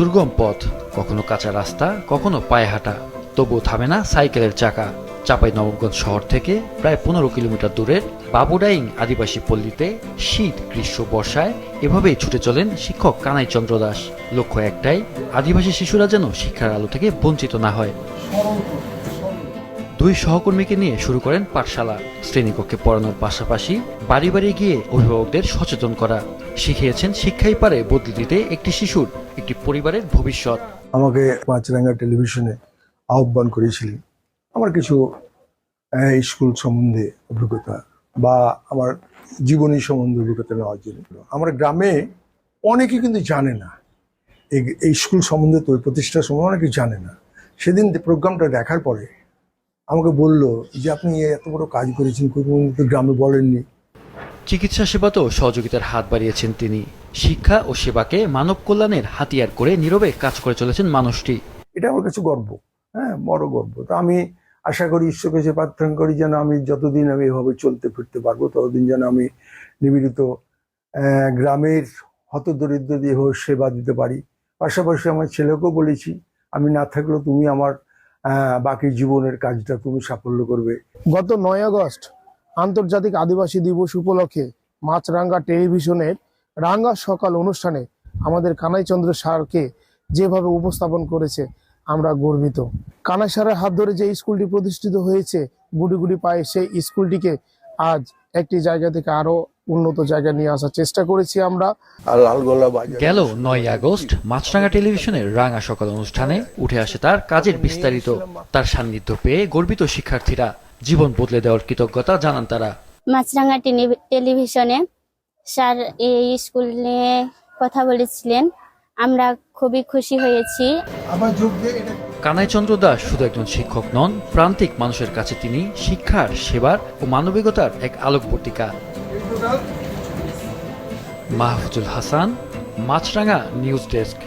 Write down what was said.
দুর্গম পথ, কখনো কাঁচা রাস্তা, কখনো পায়ে হাঁটা, তবুও থামে না সাইকেলের চাকা। চাঁপাইনবাবগঞ্জ শহর থেকে প্রায় 15 কিলোমিটার দূরের বাবুডাইং আদিবাসী পল্লীতে শীত, গ্রীষ্ম, বর্ষায় এভাবেই ছুটে চলেন শিক্ষক কানাই চন্দ্র দাস। লক্ষ্য একটাই, আদিবাসী শিশুরা যেন শিক্ষার আলো থেকে বঞ্চিত না হয়। দুই সহকর্মীকে নিয়ে শুরু করেন পাঠশালা। শ্রেণীকক্ষে পড়ানোর পাশাপাশি বাড়ি বাড়ি গিয়ে অভিভাবকদের সচেতন করা। শিখিয়েছেন শিক্ষাই পারে বদলে দিতে একটি শিশুর, একটি পরিবারের ভবিষ্যৎ। আমাকে মাছরাঙ্গা টেলিভিশনে আহ্বান করেছিলেন আমার কিছু স্কুল সম্বন্ধে অভিজ্ঞতা বা আমার জীবনী সম্বন্ধে অভিজ্ঞতা নেওয়ার জন্য। আমার গ্রামে অনেকে কিন্তু জানে না এই স্কুল সম্বন্ধে, তো প্রতিষ্ঠার সম্বন্ধে অনেকে জানে না। সেদিন প্রোগ্রামটা দেখার পরে আমাকে বলল যে আপনি এত বড় কাজ করেছেন, কিন্তু গ্রামে বলেননি। চিকিৎসা সেবাতেও সহযোগিতার হাত বাড়িয়েছেন তিনি। শিক্ষা ও সেবাকে মানব কল্যাণের হাতিয়ার করে নীরবে কাজ করে চলেছেন মানুষটি। এটা আমার কাছে গর্ব, বড় গর্ব। তো আমি আশা করি, ঈশ্বর কাছে প্রার্থনা করি যেন আমি যতদিন আমি এভাবে চলতে ফিরতে পারবো, ততদিন যেন আমি নিবেদিত গ্রামের হতদরিদ্রদের সেবা দিতে পারি। পাশাপাশি আমার ছেলেকেও বলেছি, আমি না থাকলেও তুমি আমার বাকি জীবনের কাজটা তুমি সাফল্য করবে। গত 9 আগস্ট আন্তর্জাতিক আদিবাসী দিবস উপলক্ষে মাছরাঙ্গা টেলিভিশনের রাঙ্গা সকাল অনুষ্ঠানে আমাদের কানাই চন্দ্র স্যারকে যেভাবে উপস্থাপন করেছে, আমরা গর্বিত। কানাই স্যারের হাত ধরে যে স্কুলটি প্রতিষ্ঠিত হয়েছে গুটি গুটি পায়ে, সেই স্কুলটিকে আজ একটি জায়গা থেকে আরো উন্নত জায়গায় নিয়ে আসার চেষ্টা করেছি আমরা। গেল 9 আগস্ট মাছরাঙ্গা টেলিভিশনের রাঙা সকাল অনুষ্ঠানে উঠে আসে তার কাজের বিস্তারিত। তার সান্নিধ্য পেয়ে গর্বিত শিক্ষার্থীরা, জীবন বদলে দেওয়ার কৃতজ্ঞতা জানান তারা। মাছরাঙ্গা টেলিভিশনে স্যার এই স্কুল নিয়ে কথা বলেছিলেন, আমরা খুবই খুশি হয়েছি। কানাই চন্দ্র দাস শুধু একজন শিক্ষক নন, প্রান্তিক মানুষের কাছে তিনি শিক্ষার, সেবার ও মানবিকতার এক আলোকবর্তিকা। মাহফুজুল হাসান, মাছরাঙ্গা নিউজ ডেস্ক।